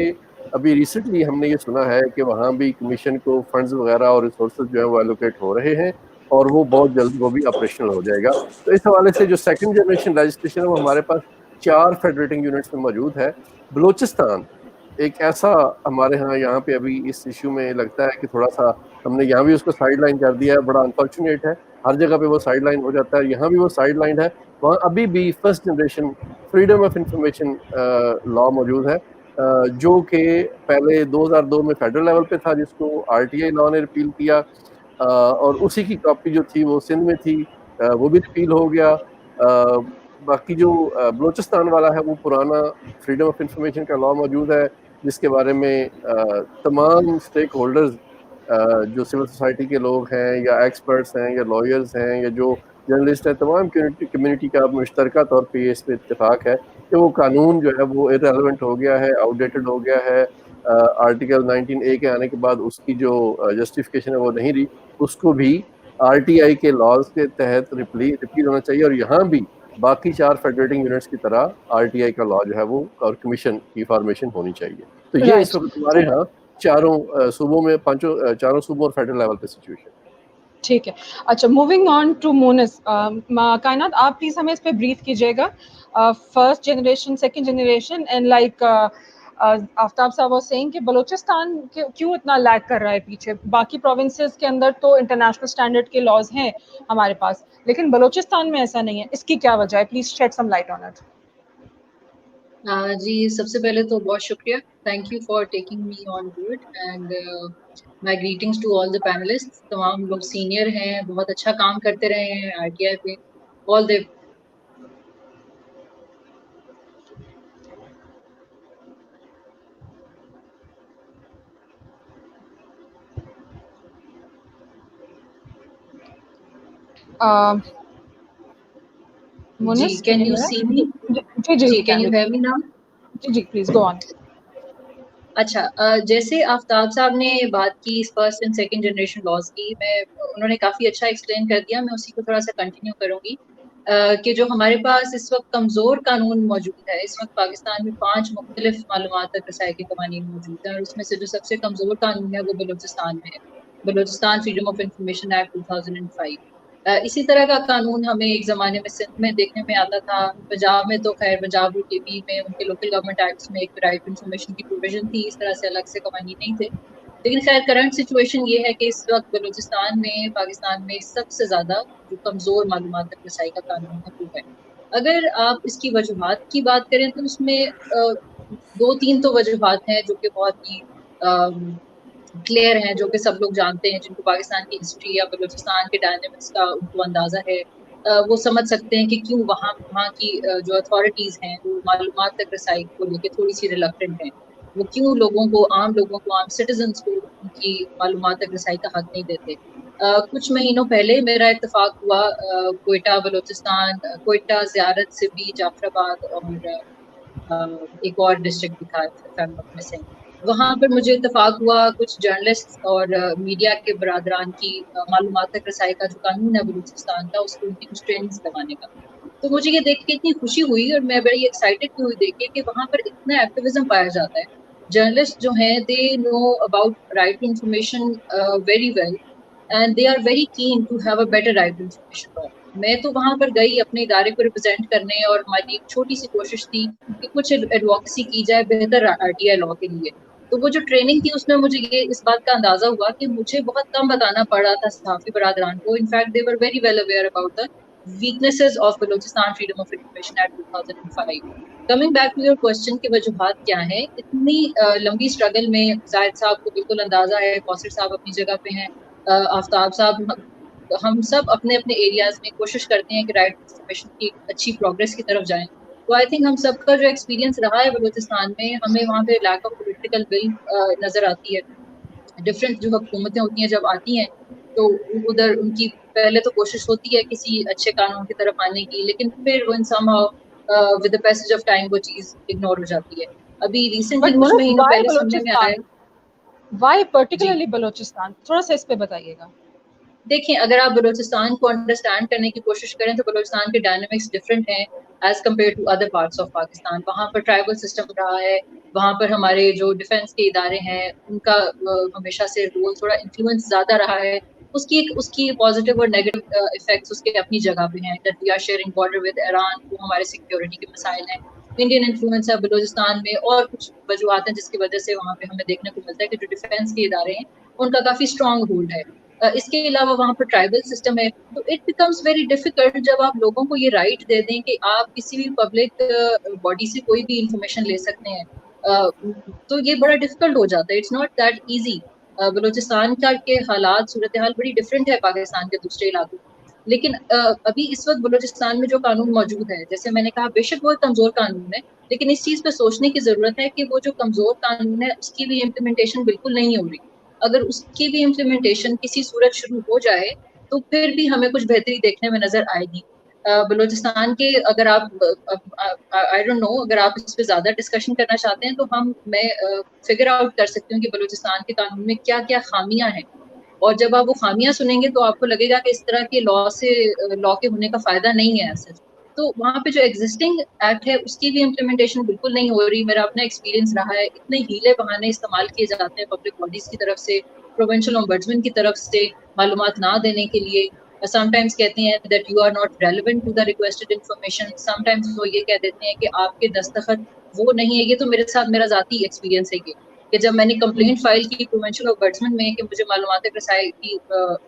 ابھی ریسنٹلی ہم نے یہ سنا ہے کہ وہاں بھی کمیشن کو فنڈز وغیرہ اور ریسورسز جو ہیں وہ ایلوکیٹ ہو رہے ہیں, اور وہ بہت جلد وہ بھی آپریشنل ہو جائے گا. تو اس حوالے سے جو سیکنڈ جنریشن لیجسلیشن ہے وہ ہمارے پاس 4 فیڈریٹنگ یونٹس میں موجود ہے. بلوچستان ایک ایسا ہمارے ہاں یہاں پہ ابھی اس ایشو میں لگتا ہے کہ تھوڑا سا ہم نے یہاں بھی اس کو سائڈ لائن کر دیا ہے, بڑا انفارچونیٹ ہے. ہر جگہ پہ وہ سائڈ لائن ہو جاتا ہے, یہاں بھی وہ سائڈ لائن ہے. وہاں ابھی بھی first generation freedom of information law موجود ہے, جو کہ پہلے 2002 میں فیڈرل لیول پہ تھا, جس کو RTI لا نے ریپیل کیا, اور اسی کی کاپی جو تھی وہ سندھ میں تھی, وہ بھی ریپیل ہو گیا. باقی جو بلوچستان والا ہے وہ پرانا فریڈم آف انفارمیشن کا لا موجود ہے, جس کے بارے میں تمام اسٹیک ہولڈرز جو سول سوسائٹی کے لوگ ہیں یا ایکسپرٹس ہیں یا لائرز ہیں یا جو جرنلسٹ ہیں, تمام کمیونٹی کا مشترکہ طور پہ اس پہ اتفاق ہے کہ وہ قانون جو ہے وہ ارریلیونٹ ہو گیا ہے, آؤٹ ڈیٹڈ ہو گیا ہے. آرٹیکل 19A کے آنے کے بعد اس کی جو جسٹیفیکیشن ہے وہ نہیں رہی, اس کو بھی RTI کے لاز کے تحت ریپیل ہونا چاہیے. اور یہاں بھی باقی 4 فیڈریٹنگ یونٹس کی طرح RTI کا لا جو ہے وہ اور کمیشن کی فارمیشن ہونی چاہیے. تو یہ اس وقت ہمارے ہاں چاروں صوبوں میں چاروں صوبوں اور فیڈرل لیول پہ سچویشن. ٹھیک ہے. اچھا, موونگ آن ٹو مونس, کائنات آپ پلیز ہمیں اس پہ بریف کیجیے گا. First generation, second generation, and like Aftab sahab was seeing کہ بلوچستان کیوں اتنا لیگ کر رہا ہے پیچھے. باقی پروونسز کے اندر تو انٹرنیشنل اسٹینڈرڈ کے لاز ہیں ہمارے پاس, لیکن بلوچستان میں ایسا نہیں ہے. اس کی کیا وجہ ہے؟ Please shed some light on it. جی, سب سے پہلے تو بہت شکریہ. Thank you for taking me on board, and my greetings to all the panelist. تمام لوگ سینئر ہیں, بہت اچھا کام کرتے رہے ہیں RTI پہ. آل دی جی, کین یو سی می؟ جی, can you hear me now? جی پلیز گو آن. اچھا, جیسے آفتاب صاحب نے بات کی first and second generation laws کی, انہوں نے کافی اچھا ایکسپلین کر دیا. میں اسی کو تھوڑا سا کنٹینیو کروں گی کہ جو ہمارے پاس اس وقت کمزور قانون موجود ہے. اس وقت پاکستان میں 5 مختلف معلومات تک رسائی کے قوانین موجود ہیں, اور اس میں سے جو سب سے کمزور قانون ہے وہ بلوچستان میں ہے. Balochistan freedom of information act 2005. اسی طرح کا قانون ہمیں ایک زمانے میں سندھ میں دیکھنے میں آتا تھا. پنجاب میں تو خیر پنجاب اور کے پی میں ان کے لوکل گورنمنٹ ایکٹس میں ایک رائٹ ٹو انفارمیشن کی پروویژن تھی, اس طرح سے الگ سے قوانین نہیں تھے. لیکن خیر کرنٹ سچویشن یہ ہے کہ اس وقت بلوچستان میں پاکستان میں سب سے زیادہ جو کمزور معلومات تک رسائی کا قانون ہے وہ ہے. اگر آپ اس کی وجوہات کی بات کریں تو اس میں 2-3 تو وجوہات ہیں جو کہ بہت ہی کلیئر ہیں, جو کہ سب لوگ جانتے ہیں, جن کو پاکستان کی ہسٹری یا بلوچستان کے ڈائنامکس کا ان کو اندازہ ہے. وہ سمجھ سکتے ہیں کہ کیوں وہاں کی جو اتھارٹیز ہیں وہ معلومات تک رسائی کو لے کے تھوڑی سی ریلکٹنٹ ہیں. وہ کیوں عام لوگوں کو عام سٹیزنز کو ان کی معلومات تک رسائی کا حق نہیں دیتے. کچھ مہینوں پہلے میرا اتفاق ہوا کوئٹہ بلوچستان, کوئٹہ, زیارت, سبی, جعفر آباد اور ایک اور ڈسٹرکٹ بھی تھا. وہاں پر مجھے اتفاق ہوا کچھ جرنلسٹ اور میڈیا کے برادران کی معلومات تک رسائی کا جو قانون ہے بلوچستان کا, اس کو ان کی کچھ ٹریننگز لگانے کا. تو مجھے یہ دیکھ کے اتنی خوشی ہوئی اور میں بڑی ایکسائٹیڈ بھی ہوئی دیکھ کے کہ وہاں پر اتنا ایکٹیویزم پایا جاتا ہے. جرنلسٹ جو ہیں they know about right to information very well and they are very keen to have a better right to information law. میں تو وہاں پر گئی اپنے ادارے کو ریپرزینٹ کرنے, اور ہماری ایک چھوٹی سی کوشش تھی کہ کچھ ایڈووکیسی کی جائے بہتر RTI لا کے لیے. تو وہ جو ٹریننگ تھی اس میں مجھے یہ اس بات کا اندازہ ہوا کہ مجھے بہت کم بتانا پڑ رہا تھا صحافی برادران کو. In fact they were very well aware about the weaknesses of Balochistan Freedom of Information Act 2005. Coming back to your question کہ وجوہات کیا ہیں, اتنی لمبی اسٹرگل میں زاہد صاحب کو بالکل اندازہ ہے, کوثر صاحب اپنی جگہ پہ ہیں, آفتاب صاحب, ہم سب اپنے اپنے ایریاز میں کوشش کرتے ہیں کہ رائٹ انفارمیشن کی اچھی پروگرس کی طرف جائیں. تو آئی تھنک ہم سب کا جو ایکسپیرینس رہا ہے بلوچستان میں, ہمیں وہاں پہ لیک آف پولیٹیکل ول نظر آتی ہے. ڈفرینٹ جو حکومتیں ہوتی ہیں جب آتی ہیں تو ادھر ان کی پہلے تو کوشش ہوتی ہے کسی اچھے قانون کی طرف آنے کی, لیکن پھر وہ with the passage of time وہ چیز اگنور ہو جاتی ہے. ابھی ریسنٹلی کچھ مہینوں پہلے سننے میں آیا. وائی پرٹیکولرلی بلوچستان, تھوڑا سا اس پہ بتائیے گا. دیکھیں اگر آپ بلوچستان کو انڈرسٹینڈ کرنے کی کوشش کریں تو بلوچستان کے ڈائنامکس ڈفرینٹ ہیں as compared to other parts of Pakistan. وہاں پر ٹرائبل سسٹم رہا ہے, وہاں پر ہمارے جو ڈیفینس کے ادارے ہیں ان کا ہمیشہ سے رول تھوڑا انفلوئنس زیادہ رہا ہے. اس کی پازیٹیو اور نیگیٹو افیکٹس اس کے اپنی جگہ پہ ہیں. That we are sharing border with Iran, وہ ہمارے سیکیورٹی کے مسائل ہیں. انڈین انفلوئنس ہے بلوچستان میں, اور کچھ وجوہات ہیں جس کی وجہ سے وہاں پہ ہمیں دیکھنے کو ملتا ہے کہ جو ڈیفینس کے ادارے ہیں ان کا کافی اسٹرانگ ہولڈ ہے. اس کے علاوہ وہاں پر ٹرائبل سسٹم ہے. تو اٹ بیکمس ویری ڈیفیکلٹ جب آپ لوگوں کو یہ رائٹ دے دیں کہ آپ کسی بھی پبلک باڈی سے کوئی بھی انفارمیشن لے سکتے ہیں, تو یہ بڑا ڈیفیکلٹ ہو جاتا ہے. It's not that easy. Balochistan کا کے حالات صورتحال بڑی ڈفرینٹ ہے پاکستان کے دوسرے علاقوں, لیکن ابھی اس وقت بلوچستان میں جو قانون موجود ہے, جیسے میں نے کہا بے شک وہ کمزور قانون ہے, لیکن اس چیز پہ سوچنے کی ضرورت ہے کہ وہ جو کمزور قانون ہے اس کی بھی امپلیمنٹیشن بالکل نہیں ہو رہی. اگر اس کی بھی امپلیمنٹیشن کسی صورت شروع ہو جائے تو پھر بھی ہمیں کچھ بہتری دیکھنے میں نظر آئے گی. بلوچستان کے اگر آپ آئی ڈونٹ نو اگر آپ اس پہ زیادہ ڈسکشن کرنا چاہتے ہیں تو میں فگر آؤٹ کر سکتی ہوں کہ بلوچستان کے قانون میں کیا کیا خامیاں ہیں, اور جب آپ وہ خامیاں سنیں گے تو آپ کو لگے گا کہ اس طرح کے لا کے ہونے کا فائدہ نہیں ہے ایسا. تو وہاں پہ جو ایگزسٹنگ ایکٹ ہے اس کی بھی امپلیمنٹیشن بالکل نہیں ہو رہی. میرا اپنا ایکسپیرینس رہا ہے, اتنے ہیلے بہانے استعمال کیے جاتے ہیں پبلک باڈیز کی طرف سے, پروونشل ombudsman کی طرف سے معلومات نہ دینے کے لیے. سم ٹائمز کہتے ہیں that you are not relevant to the requested information. Some times وہ یہ کہہ دیتے ہیں کہ آپ کے دستخط وہ نہیں ہے. یہ تو میرے ساتھ میرا ذاتی ایکسپیرینس ہے کہ جب میں نے کمپلینٹ فائل کی پروونشل ombudsman میں کہ مجھے معلومات رسائی کی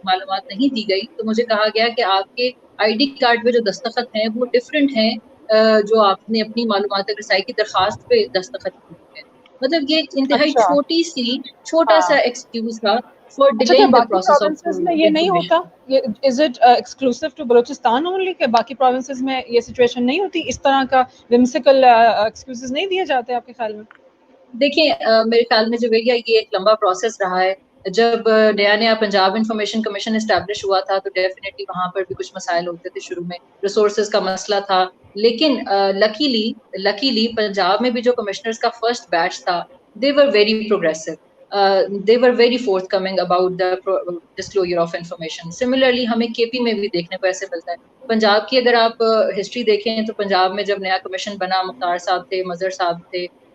معلومات نہیں دی گئی, تو مجھے کہا گیا کہ آپ کے ID کارڈ پہ جو دستخط ہیں وہ ڈفرینٹ ہیں جو آپ نے اپنی معلومات رسائی کی درخواست پہ دستخط کی ہے. مطلب یہ انتہائی چھوٹا سا ایکسکیوز تھا for delaying the process of میں یہ نہیں ہوتا. Is it exclusive to Balochistan only کہ باقی پروونسز میں یہ سچویشن نہیں ہوتی, اس طرح کا ومسیکل ایکسکیوزز نہیں دیے جاتے آپ کے خیال میں؟ دیکھیں میرے خیال میں جو یہ ایک لمبا پروسیس رہا ہے. جب نیا پنجاب انفارمیشن کمیشن اسٹیبلش ہوا تھا تو ڈیفینیٹلی وہاں پر بھی کچھ مسائل ہوتے تھے شروع میں, ریسورسز کا مسئلہ تھا. لیکن لکیلی پنجاب میں بھی جو کمشنرز کا فرسٹ بیچ تھا they were very progressive. They were very forthcoming about the disclosure of information. Similarly ہمیں KP میں بھی دیکھنے کو ایسے ملتا ہے. پنجاب کی اگر آپ ہسٹری دیکھیں تو پنجاب میں جب نیا کمیشن بنا, مختار صاحب تھے, مظہر صاحب تھے,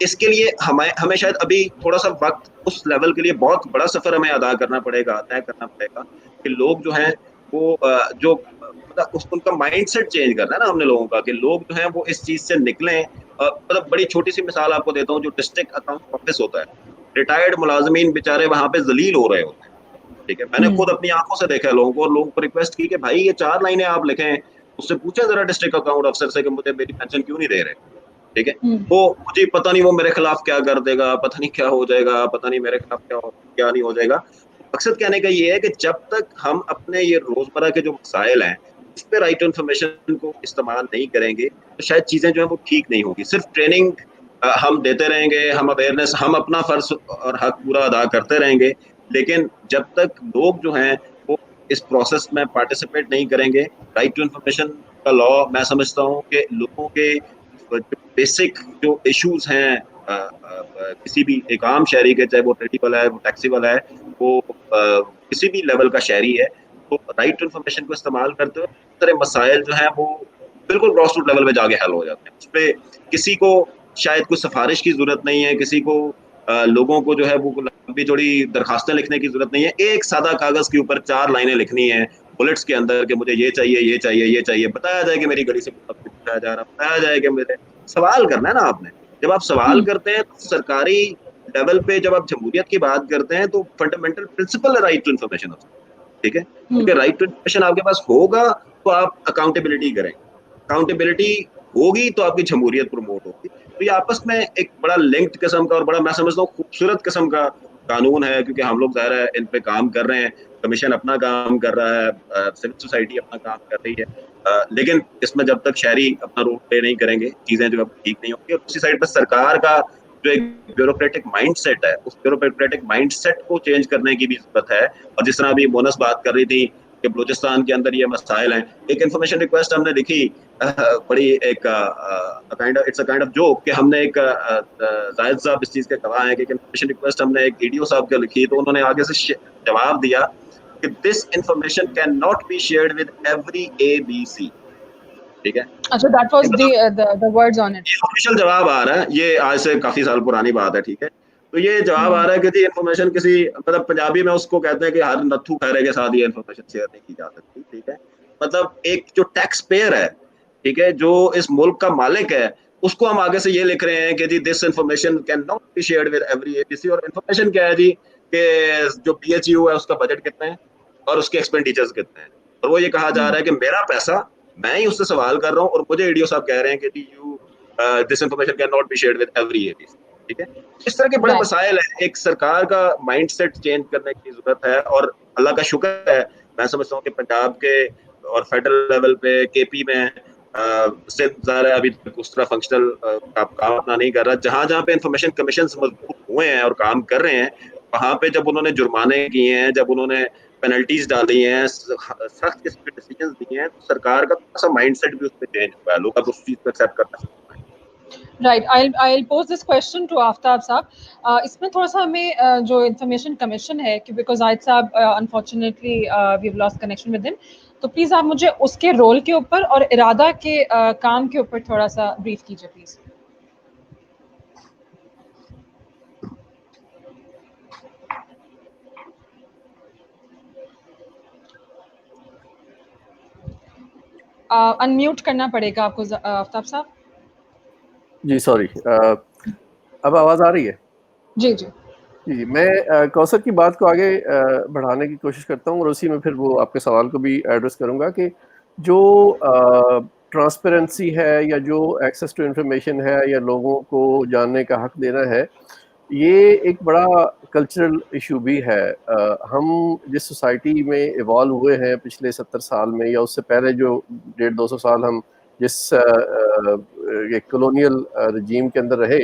اس کے لیے ہمیں شاید ابھی تھوڑا سا وقت اس لیول کے لیے بہت بڑا سفر ہمیں ادا کرنا پڑے گا، طے کرنا پڑے گا کہ لوگ جو ہیں وہ جو مطلب ان کا مائنڈ سیٹ چینج کرنا ہے نا ہم نے لوگوں کا، کہ لوگ جو ہیں وہ اس چیز سے نکلیں. مطلب بڑی چھوٹی سی مثال آپ کو دیتا ہوں، جو ڈسٹرکٹ اکاؤنٹ آفس ہوتا ہے، ریٹائرڈ ملازمین بےچارے وہاں پہ ذلیل ہو رہے ہوتے ہیں. ٹھیک ہے، میں نے خود اپنی آنکھوں سے دیکھا ہے لوگوں کو، اور لوگوں کو ریکویسٹ کی کہ بھائی یہ 4 لائنیں آپ لکھیں، اس سے پوچھیں ذرا ڈسٹرکٹ اکاؤنٹ افسر سے کہ مجھے میری پینشن کیوں نہیں دے رہے. ٹھیک ہے، وہ مجھے پتہ نہیں وہ میرے خلاف کیا کر دے گا، پتہ نہیں کیا ہو جائے گا، پتہ نہیں میرے خلاف کیا نہیں ہو جائے گا. مقصد کہنے کا یہ ہے کہ جب تک ہم اپنے یہ روزمرہ کے جو مسائل ہیں اس پہ رائٹ ٹو انفارمیشن کو استعمال نہیں کریں گے تو شاید چیزیں جو ہیں وہ ٹھیک نہیں ہوگی. صرف ٹریننگ ہم دیتے رہیں گے، ہم اویئرنیس، ہم اپنا فرض اور حق پورا ادا کرتے رہیں گے، لیکن جب تک لوگ جو ہیں وہ اس پروسیس میں پارٹیسپیٹ نہیں کریں گے. رائٹ ٹو انفارمیشن کا لا میں سمجھتا ہوں کہ لوگوں کے جو بیسک جو ایشوز ہیں کسی بھی ایک عام شہری کے، چاہے وہ ٹریڈی والا ہے، وہ ٹیکسی والا ہے، وہ کسی بھی لیول کا شہری ہے، تو رائٹ ٹو انفارمیشن کو استعمال کرتے ہوئے بہت سارے مسائل جو ہیں وہ بالکل گراس روٹ لیول پہ جا کے حل ہو جاتے ہیں. اس پہ کسی کو شاید کوئی سفارش کی ضرورت نہیں ہے، کسی کو لوگوں کو جو ہے وہ لمبی چوڑی درخواستیں لکھنے کی ضرورت نہیں ہے. ایک سادہ کاغذ کے اوپر 4 لائنیں لکھنی ہیں بلٹس کے اندر کہ مجھے یہ چاہیے، یہ چاہیے، یہ چاہیے، بتایا جائے کہ میری گاڑی سے پوچھا جا رہا، بتایا جائے کہ میرے سوال کرنا ہے نا آپ نے. جب آپ سوال کرتے ہیں تو سرکاری لیول پہ جب آپ جمہوریت کی بات کرتے ہیں تو فنڈامنٹل پرنسپل ہے رائٹ ٹو انفارمیشن. ٹھیک ہے، کیونکہ رائٹ ٹو انفارمیشن آپ کے پاس ہوگا تو آپ اکاؤنٹیبلٹی کریں گے، اکاؤنٹیبلٹی ہوگی تو آپ کی جمہوریت پروموٹ ہوگی. تو یہ آپس میں ایک بڑا لنکڈ قسم کا اور بڑا میں سمجھتا ہوں خوبصورت قسم کا قانون ہے، کیونکہ ہم لوگ ظاہر ہے ان پہ کام کر رہے ہیں، کمیشن اپنا کام کر رہا ہے، سول سوسائٹی اپنا کام کر رہی ہے، لیکن اس میں جب تک شہری اپنا رول پلے نہیں کریں گے چیزیں جو ہے ٹھیک نہیں ہوں گی. اور دوسری سائڈ پہ سرکار کا جو ایک بیوروکریٹک مائنڈ سیٹ ہے، اس بیوروکریٹک مائنڈ سیٹ کو چینج کرنے کی بھی ضرورت ہے. اور جس طرح ابھی مونس بات کر رہی تھی کہ بلوچستان کے اندر یہ مسائل ہیں، ایک انفارمیشن ریکویسٹ ہم نے لکھی، بڑی ایک it's a kind of joke کہ ہم نے ایک زاہد صاحب اس چیز کے گواہ ہیں کہ انفارمیشن ریکویسٹ ہم نے ایک ایڈیو صاحب کے لکھی، تو انہوں نے آگے سے جواب دیا کہ this information can not be shared with every ABC. ٹھیک ہے، اچھا that was the words on it. یہ آفیشیل جواب آ رہا ہے، یہ آج سے کافی سال پرانی بات ہے. ٹھیک ہے، تو یہ جواب آ رہا ہے کہ جی انفارمیشن کسی مطلب پنجابی میں اس کو کہتے ہیں کہ ہر نتھو خیرے کے ساتھ یہ انفارمیشن شیئر نہیں کی جا سکتی. ٹھیک ہے، مطلب ایک جو ٹیکس پیئر ہے، ٹھیک ہے، جو اس ملک کا مالک ہے، اس کو ہم آگے سے یہ لکھ رہے ہیں کہ جی this information can not be shared with every ABC. اور انفارمیشن کیا ہے جی کہ جو PHU ہے اس کا بجٹ کتنا ہے اور اس کے ایکسپینڈیچرز کتنے ہیں، اور وہ یہ کہا جا رہا ہے کہ میرا پیسہ میں ہی اس سے سوال کر رہا ہوں، اور مجھے ایڈیو صاحب کہہ رہے ہیں کہ جی this information can not be shared with every ABC. ٹھیک ہے، اس طرح کے بڑے مسائل ہیں. ایک سرکار کا مائنڈ سیٹ چینج کرنے کی ضرورت ہے، اور اللہ کا شکر ہے میں سمجھتا ہوں کہ پنجاب کے اور فیڈرل لیول پہ KP میں ظاہر ہے ابھی تک اس طرح فنکشنل کام اپنا نہیں کر رہا. جہاں جہاں پہ انفارمیشن کمیشن مضبوط ہوئے ہیں اور کام کر رہے ہیں، وہاں پہ جب انہوں نے جرمانے کیے ہیں، جب انہوں نے پینلٹیز ڈالی ہیں، سخت قسم کے ڈیسیجنز دیے ہیں، تو سرکار کا تھوڑا سا مائنڈ سیٹ بھی اس پہ چینج ہوا ہے. لوگ اب اس چیز کو ایکسیپٹ کرنا شروع ہوئے ہیں. Right. I'll pose this question to آفتاب صاحب. اس میں تھوڑا سا ہمیں جو انفارمیشن کمیشن ہے کہ بیکاز عائد صاحب unfortunately we have lost connection with ہم، تو پلیز آپ مجھے اس کے رول کے اوپر اور ارادہ کے کام کے اوپر تھوڑا سا بریف کیجیے پلیز. انمیوٹ کرنا پڑے گا آپ کو آفتاب صاحب. جی سوری، اب آواز آ رہی ہے؟ جی جی جی، میں کوثر کی بات کو آگے بڑھانے کی کوشش کرتا ہوں، اور اسی میں پھر وہ آپ کے سوال کو بھی ایڈریس کروں گا کہ جو ٹرانسپیرنسی ہے یا جو ایکسیس ٹو انفارمیشن ہے یا لوگوں کو جاننے کا حق دینا ہے، یہ ایک بڑا کلچرل ایشو بھی ہے. ہم جس سوسائٹی میں ایوالو ہوئے ہیں پچھلے 70 سال میں، یا اس سے پہلے جو 150-200 سال ہم جس کولونیل رجیم کے اندر رہے،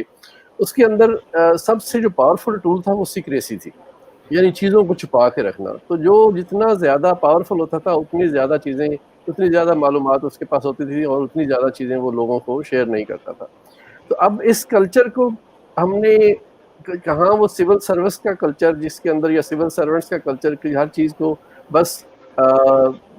اس کے اندر سب سے جو پاورفل ٹول تھا وہ سیکریسی تھی، یعنی چیزوں کو چھپا کے رکھنا. تو جو جتنا زیادہ پاورفل ہوتا تھا اتنی زیادہ چیزیں، اتنی زیادہ معلومات اس کے پاس ہوتی تھی، اور اتنی زیادہ چیزیں وہ لوگوں کو شیئر نہیں کرتا تھا. تو اب اس کلچر کو ہم نے کہاں، وہ سول سروس کا کلچر جس کے اندر، یا سول سرونٹس کا کلچر کہ ہر چیز کو بس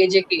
AJK।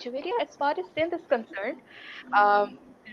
Javeria, as far as Sindh is concerned,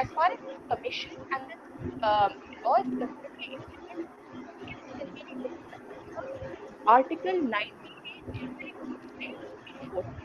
As far as commission and this law is concerned, Article 90 generally enforced.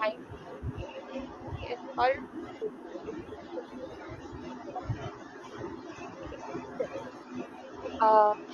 9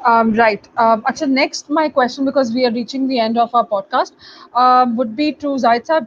Right. Acha, next my question, because we are reaching the end of our podcast, would be to Zahid Saab,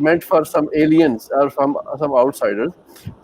meant for some aliens or some outsiders।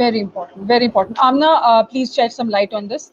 Very important, very important. Amna, please shed some light on this.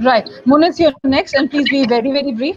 Right. Munis, you're next, and please be very, very brief.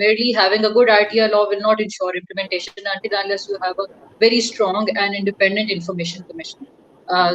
Merely having a good RTI law will not ensure implementation until unless you have a very strong and independent information commission.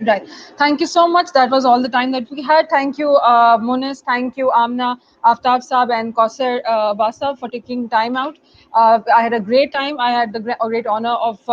Right. Thank you so much. That was all the time that we had. Thank you, Munis. Thank you, Amna, Aftab Saab, and Kausar Basa for taking time out. I had a great time. I had the great honor of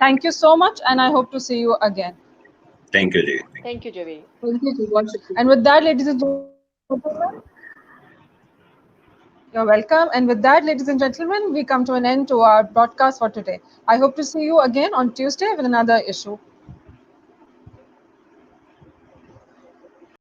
Thank you so much, and I hope to see you again. Thank you, Ji. Thank you, Javed. Thank you. And with that, ladies and gentlemen, you're welcome. And with that, ladies and gentlemen, we come to an end to our broadcast for today. I hope to see you again on Tuesday with another issue.